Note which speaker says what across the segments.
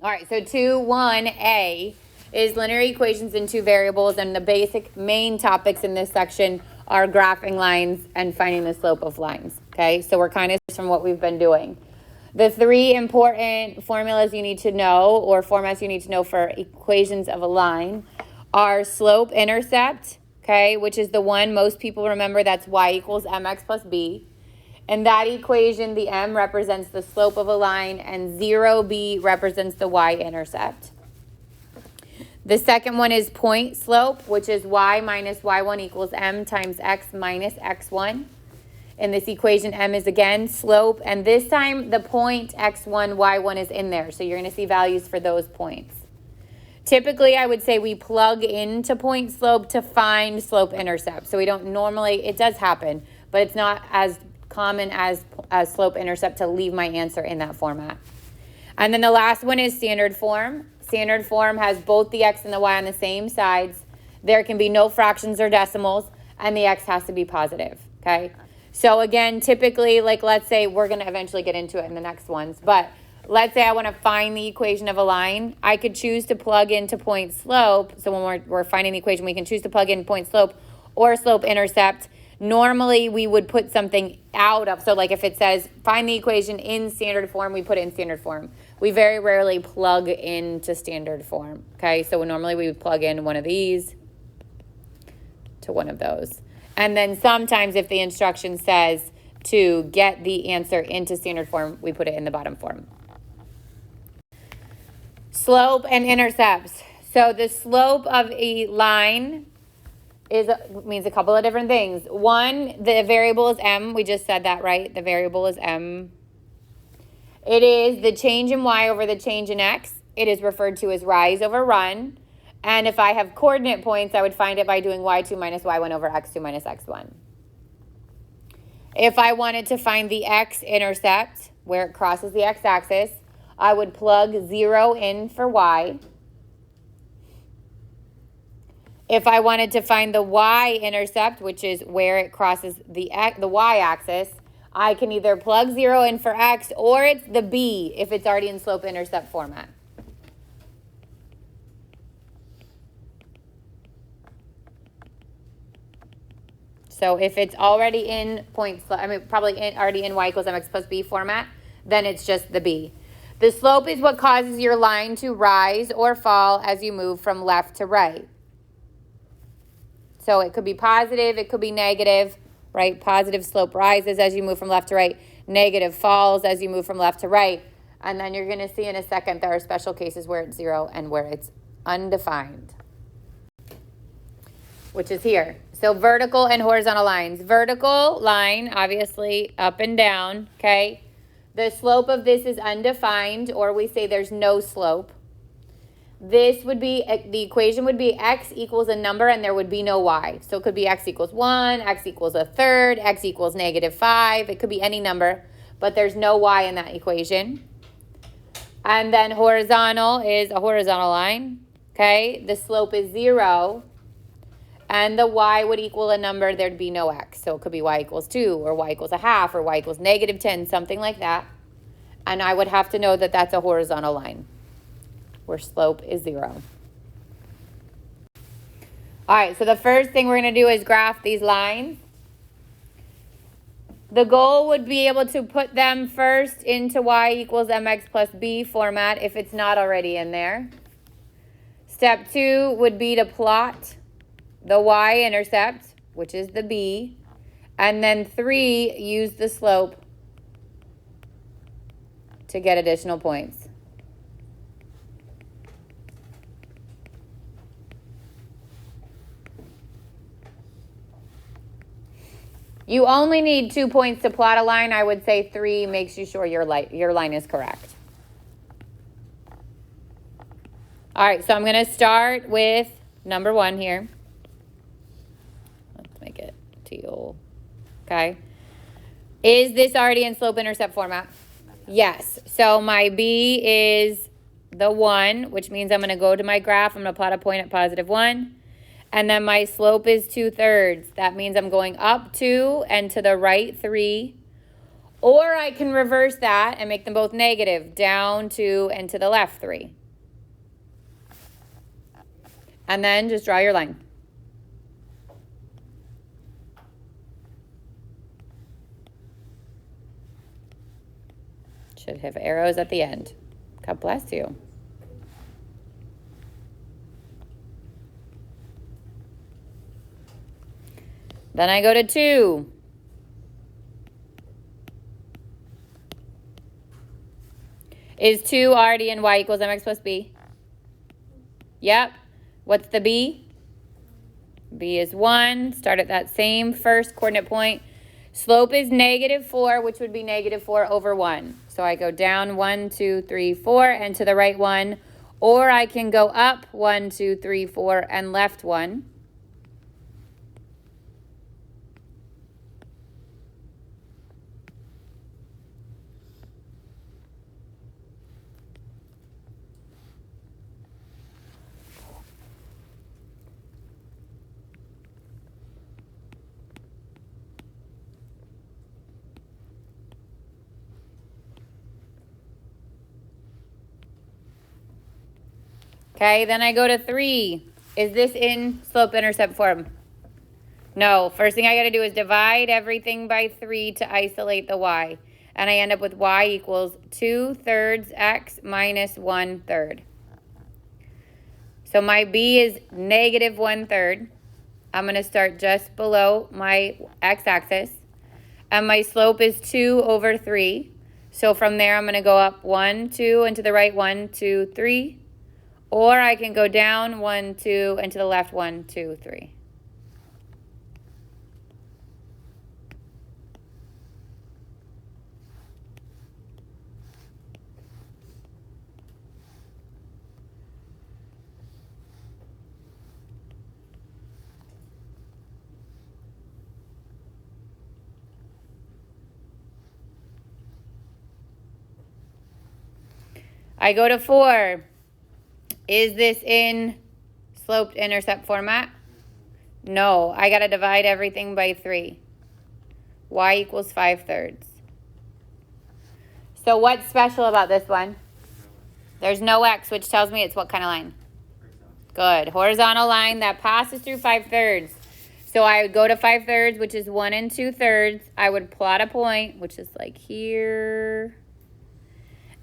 Speaker 1: All right, so 2.1a is linear equations in two variables, and the basic main topics in this section are graphing lines and finding the slope of lines, okay? So we're kind of from what we've been doing. The three important formulas you need to know, or formats you need to know for equations of a line, are slope-intercept, okay, which is the one most people remember. That's y equals mx plus b. In that equation, the m represents the slope of a line, and 0b represents the y-intercept. The second one is point slope, which is y minus y1 equals m times x minus x1. In this equation, m is again slope, and this time the point x1, y1 is in there, so you're going to see values for those points. Typically, I would say we plug into point slope to find slope intercept. So we don't normally, it does happen, but it's not as common as slope intercept to leave my answer in that format. And then the last one is standard form. Standard form has both the x and the y on the same sides. There can be no fractions or decimals, and the x has to be positive, okay? So again, typically, like let's say, we're going to eventually get into it in the next ones, but let's say I want to find the equation of a line. I could choose to plug into point slope. So when we're finding the equation, we can choose to plug in point slope or slope intercept. Normally, we would put something out of, so like if it says find the equation in standard form, we put it in standard form. We very rarely plug into standard form, okay? So normally we would plug in one of these to one of those. And then sometimes if the instruction says to get the answer into standard form, we put it in the bottom form. Slope and intercepts. So the slope of a line means a couple of different things. One, the variable is m. We just said that, right? The variable is m. It is the change in y over the change in x. It is referred to as rise over run. And if I have coordinate points, I would find it by doing y2 minus y1 over x2 minus x1. If I wanted to find the x-intercept, where it crosses the x-axis, I would plug 0 in for y. If I wanted to find the y-intercept, which is where it crosses the y-axis, I can either plug 0 in for x, or it's the b if it's already in slope-intercept format. So if it's already in already in y equals mx plus b format, then it's just the b. The slope is what causes your line to rise or fall as you move from left to right. So it could be positive, it could be negative, right? Positive slope rises as you move from left to right. Negative falls as you move from left to right. And then you're going to see in a second there are special cases where it's 0 and where it's undefined, which is here. So vertical and horizontal lines. Vertical line, obviously up and down, okay? The slope of this is undefined, or we say there's no slope. This would be, the equation would be x equals a number and there would be no y. So it could be x equals 1, x equals a third, x equals -5. It could be any number, but there's no y in that equation. And then horizontal is a horizontal line, okay? The slope is 0, and the y would equal a number, there'd be no x. So it could be y equals 2, or y equals a half, or y equals -10, something like that. And I would have to know that that's a horizontal line, where slope is 0. All right, so the first thing we're going to do is graph these lines. The goal would be able to put them first into y equals mx plus b format if it's not already in there. Step 2 would be to plot the y-intercept, which is the b. And then 3, use the slope to get additional points. You only need 2 points to plot a line. I would say 3 makes you sure your line is correct. All right, so I'm going to start with number 1 here. Let's make it teal. Okay. Is this already in slope-intercept format? Yes. So my b is the 1, which means I'm going to go to my graph. I'm going to plot a point at +1. And then my slope is 2/3. That means I'm going up 2 and to the right 3. Or I can reverse that and make them both negative, down 2 and to the left 3. And then just draw your line. Should have arrows at the end. God bless you. Then I go to 2. Is 2 already in y equals mx plus b? Yep. What's the b? B is 1. Start at that same first coordinate point. Slope is -4, which would be -4 over 1. So I go down 1, 2, 3, 4, and to the right 1. Or I can go up 1, 2, 3, 4, and left 1. Okay, then I go to 3. Is this in slope-intercept form? No. First thing I got to do is divide everything by 3 to isolate the y. And I end up with y equals 2/3 x minus 1/3. So my b is -1/3. I'm going to start just below my x-axis. And my slope is 2 over 3. So from there, I'm going to go up 1, 2, and to the right 1, 2, 3. Or I can go down 1, 2, and to the left 1, 2, 3. I go to 4. Is this in sloped intercept format? No, I got to divide everything by 3. Y equals 5/3. So what's special about this one? There's no x, which tells me it's what kind of line? Good. Horizontal line that passes through 5/3. So I would go to 5/3, which is 1 2/3. I would plot a point, which is like here.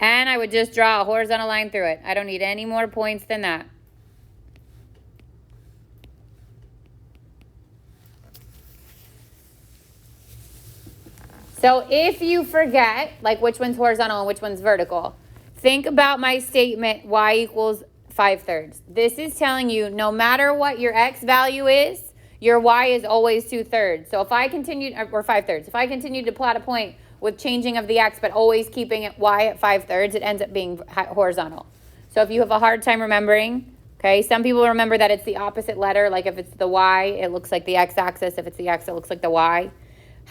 Speaker 1: And I would just draw a horizontal line through it. I don't need any more points than that. So if you forget, like which one's horizontal and which one's vertical, think about my statement, y equals 5/3. This is telling you no matter what your x value is, your y is always 2/3. So if I continued, or 5/3, if I continued to plot a point with changing of the x, but always keeping it y at 5/3, it ends up being horizontal. So if you have a hard time remembering, okay, some people remember that it's the opposite letter, like if it's the y, it looks like the x-axis. If it's the x, it looks like the y.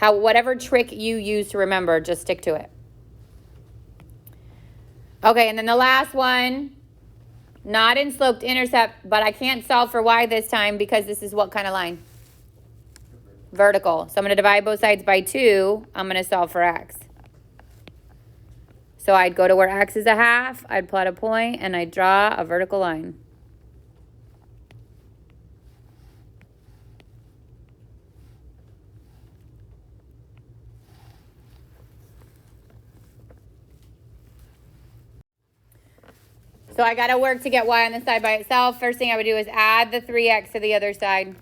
Speaker 1: Whatever trick you use to remember, just stick to it. Okay, and then the last one, not in sloped intercept, but I can't solve for y this time because this is what kind of line? Vertical. So I'm going to divide both sides by 2. I'm going to solve for x. So I'd go to where x is a half, I'd plot a point, and I'd draw a vertical line. So I got to work to get y on the side by itself. First thing I would do is add the 3x to the other side.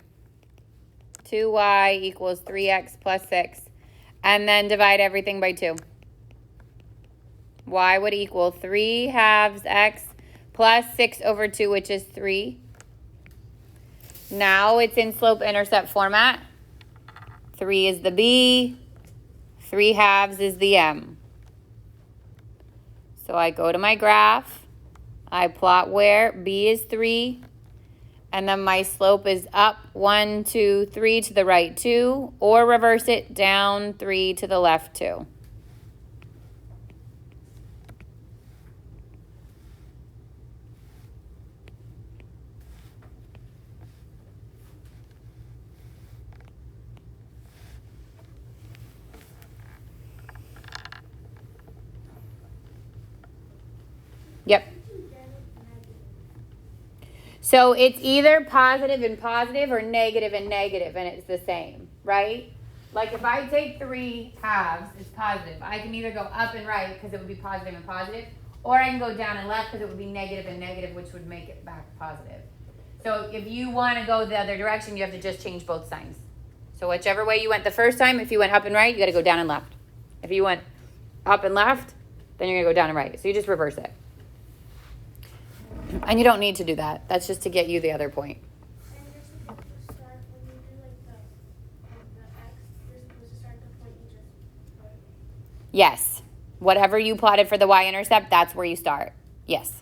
Speaker 1: 2y equals 3x plus 6. And then divide everything by 2. Y would equal 3/2 x plus 6 over 2, which is 3. Now it's in slope-intercept format. 3 is the b. 3/2 is the m. So I go to my graph. I plot where b is 3. And then my slope is up 1, 2, 3 to the right 2. Or reverse it, down 3 to the left 2. So it's either positive and positive or negative and negative, and it's the same, right? Like if I take 3 halves, it's positive. I can either go up and right because it would be positive and positive, or I can go down and left because it would be negative and negative, which would make it back positive. So if you want to go the other direction, you have to just change both signs. So whichever way you went the first time, if you went up and right, you got to go down and left. If you went up and left, then you're going to go down and right. So you just reverse it. And you don't need to do that. That's just to get you the other point.
Speaker 2: And you're supposed to start when you do like the x, you're supposed to start the point you just put.
Speaker 1: Yes. Whatever you plotted for the y-intercept, that's where you start. Yes.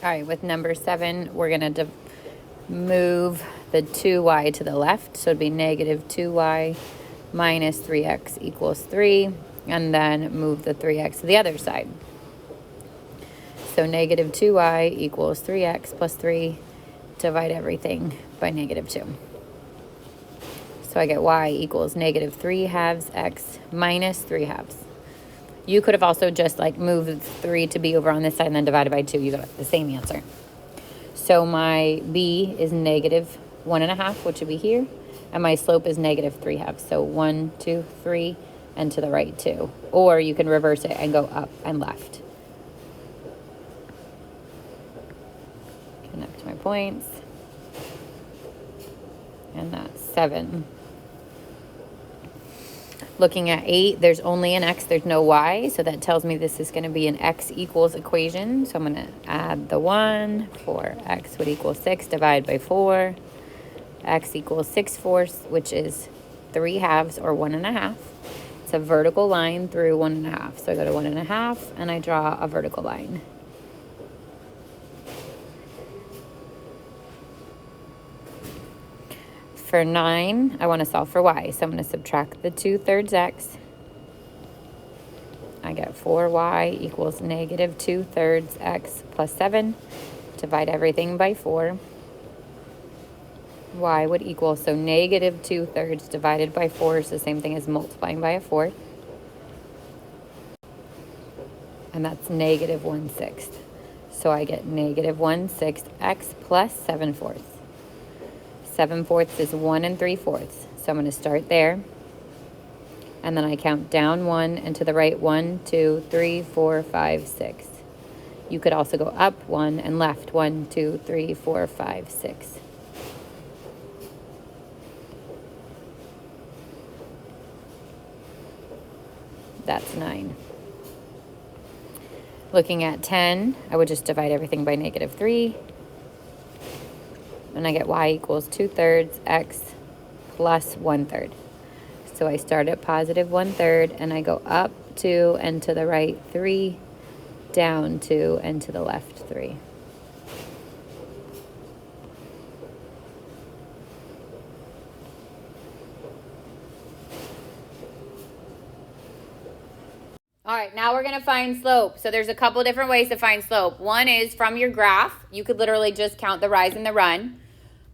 Speaker 1: All right, with number 7, we're going to move the 2y to the left. So it'd be negative 2y minus 3x equals 3. And then move the 3x to the other side. So negative 2y equals 3x plus 3. Divide everything by negative 2. So I get y equals negative 3 halves x minus 3 halves. You could have also just like moved 3 to be over on this side and then divided by 2. You got the same answer. So my b is negative 1.5, which would be here. And my slope is negative 3 halves. So 1, 2, 3, and to the right 2. Or you can reverse it and go up and left. Connect my points. And that's 7. Looking at 8, there's only an x, there's no y. So that tells me this is going to be an x equals equation. So I'm going to add the 1 for x would equal 6, divide by 4. X equals 6/4, which is 3 halves or 1.5. It's a vertical line through 1.5. So I go to 1.5 and I draw a vertical line. For 9, I want to solve for y. So I'm going to subtract the 2/3 x. I get 4y equals negative 2/3 x plus 7. Divide everything by 4. Y would equal, so negative 2/3 divided by 4 is the same thing as multiplying by a 4th. And that's negative 1/6. So I get negative 1/6 x plus 7/4. 7/4 is 1 3/4. So I'm going to start there. And then I count down 1 and to the right 1, 2, 3, 4, 5, 6. You could also go up 1 and left 1, 2, 3, 4, 5, 6. That's 9. Looking at 10, I would just divide everything by negative 3. And I get y equals 2/3 x plus 1/3. So I start at positive 1/3 and I go up 2 and to the right 3, down 2 and to the left 3. All right, now we're going to find slope. So there's a couple different ways to find slope. One is from your graph. You could literally just count the rise and the run.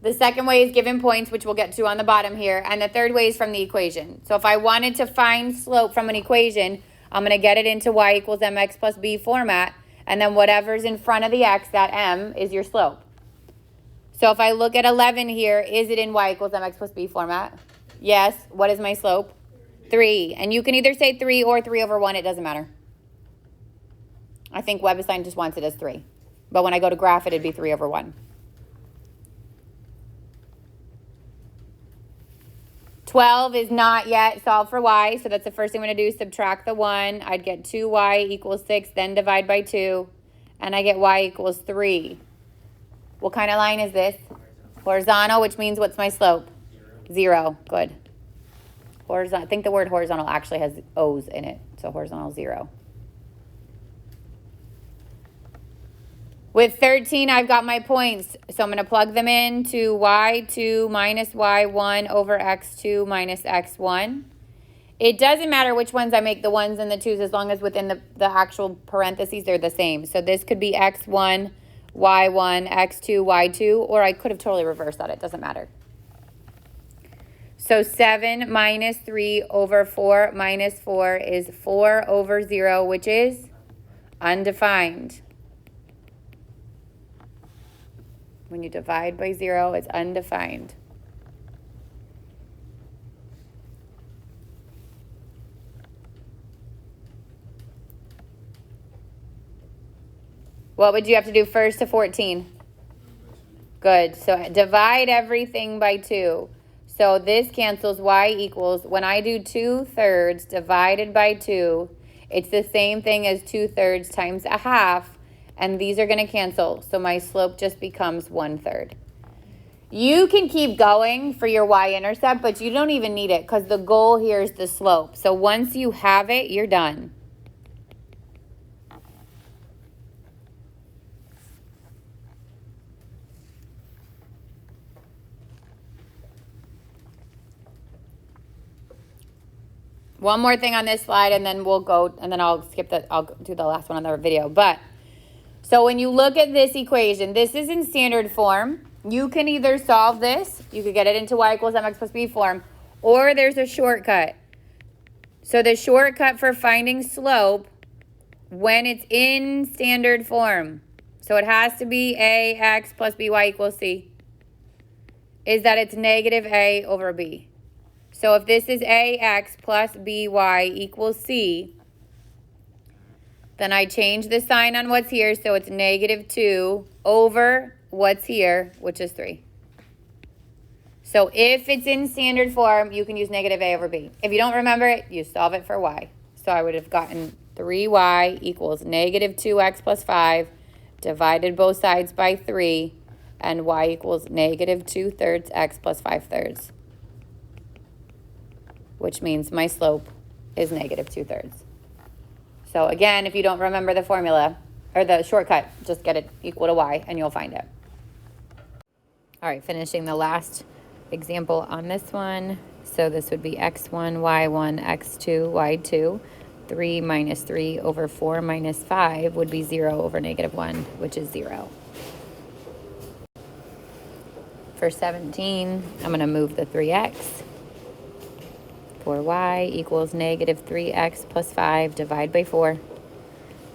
Speaker 1: The second way is given points, which we'll get to on the bottom here. And the third way is from the equation. So if I wanted to find slope from an equation, I'm going to get it into y equals mx plus b format. And then whatever's in front of the x, that m, is your slope. So if I look at 11 here, is it in y equals mx plus b format? Yes. What is my slope? 3. And you can either say 3 or 3 over 1. It doesn't matter. I think WebAssign just wants it as 3. But when I go to graph it, it'd be 3 over 1. 12 is not yet solved for y, so that's the first thing I'm going to do, subtract the 1. I'd get 2y equals 6, then divide by 2, and I get y equals 3. What kind of line is this? Horizontal, which means what's my slope? 0. Good. Horizontal. I think the word horizontal actually has O's in it, so horizontal 0. With 13, I've got my points, so I'm going to plug them in to y2 minus y1 over x2 minus x1. It doesn't matter which ones I make the 1s and the 2s as long as within the actual parentheses they're the same. So this could be x1, y1, x2, y2, or I could have totally reversed that. It doesn't matter. So 7 minus 3 over 4 minus 4 is 4 over 0, which is undefined. When you divide by 0, it's undefined. What would you have to do first to 14? Good. So divide everything by 2. So this cancels y equals, when I do 2/3 divided by 2, it's the same thing as 2/3 times a half, and these are going to cancel. So my slope just becomes 1/3. You can keep going for your y-intercept, but you don't even need it because the goal here is the slope. So once you have it, you're done. One more thing on this slide, and then we'll go, and then I'll do the last one on the video. But, so when you look at this equation, this is in standard form. You can either solve this, you could get it into y equals mx plus b form, or there's a shortcut. So the shortcut for finding slope, when it's in standard form, so it has to be ax plus by equals c, is that it's negative a over b. So if this is ax plus by equals c, then I change the sign on what's here, so it's negative 2 over what's here, which is 3. So if it's in standard form, you can use negative a over b. If you don't remember it, you solve it for y. So I would have gotten 3y equals negative 2x plus 5, divided both sides by 3, and y equals negative 2/3 x plus 5/3. Which means my slope is negative 2/3. So again, if you don't remember the formula, or the shortcut, just get it equal to y, and you'll find it. All right, finishing the last example on this one. So this would be x1, y1, x2, y2. 3 minus 3 over 4 minus 5 would be 0 over negative 1, which is 0. For 17, I'm going to move the 3x. For y equals negative 3x plus 5, divide by 4.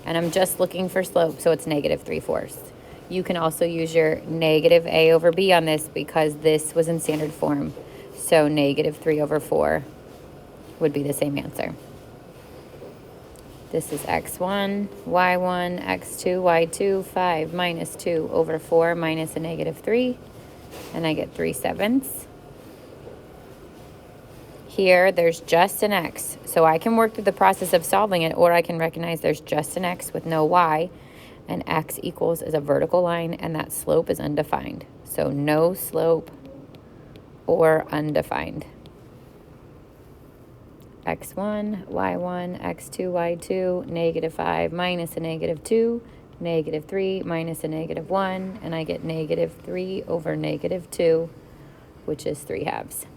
Speaker 1: And I'm just looking for slope, so it's negative 3/4. You can also use your negative a over b on this because this was in standard form. So negative 3 over 4 would be the same answer. This is x1, y1, x2, y2, 5 minus 2 over 4 minus a negative 3. And I get 3/7. Here, there's just an x. So I can work through the process of solving it, or I can recognize there's just an x with no y. And x equals is a vertical line, and that slope is undefined. So no slope or undefined. x1, y1, x2, y2, negative 5 minus a negative 2, negative 3 minus a negative 1, and I get negative 3 over negative 2, which is 3/2.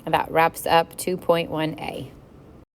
Speaker 1: And that wraps up 2.1a.